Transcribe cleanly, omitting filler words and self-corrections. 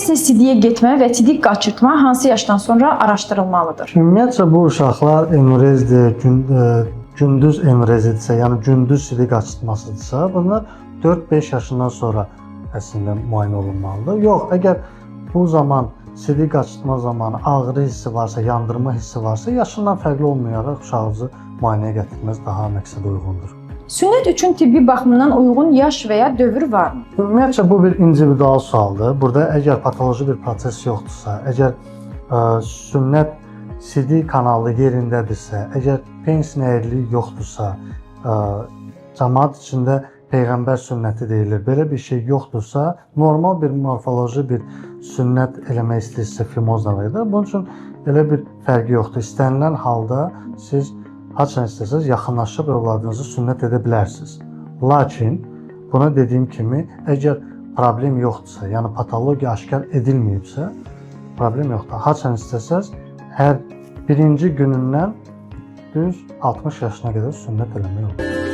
Ümumiyyətlə sidiyə getmə və sidik qaçırtma hansı yaşdan sonra araşdırılmalıdır? Ümumiyyətcə bu uşaqlar enurezdir, gündüz enurezidirsə, yəni gündüz sidik qaçırtmasıdırsa, bunlar 4-5 yaşından sonra əslində müayinə olunmalıdır. Yox, əgər bu zaman sidik qaçırtma zamanı ağrı hissi varsa, yandırma hissi varsa, yaşından fərqli olmayaraq uşağınızı müayinəyə gətirməz daha məqsədə uyğundur. Sünnət üçün tibbi baxımdan uyğun yaş və ya dövr varmı? Ümumiyyətcə bu bir individual sualdır. Burada əgər patoloji bir proses yoxdursa, əgər sünnət sidik kanalı yerindədirsə, əgər penis əyriliyi yoxdursa, cəmaət içində Peyğəmbər sünnəti deyilir. Belə bir şey yoxdursa, normal bir morfoloji bir sünnət eləmək istəyirsə fimozla edir. Bunun üçün elə bir fərqi yoxdur. İstənilən halda siz haçan istəsəz yaxınlaşıb övladınızı sünnət edə bilərsiniz. Lakin buna dediyim kimi, əgər problem yoxdursa, yəni patologiya aşkar edilməyibsə, problem yoxdur. Haçan istəsəz hər birinci günündən düz 60 yaşına qədər sünnət eləmək olur.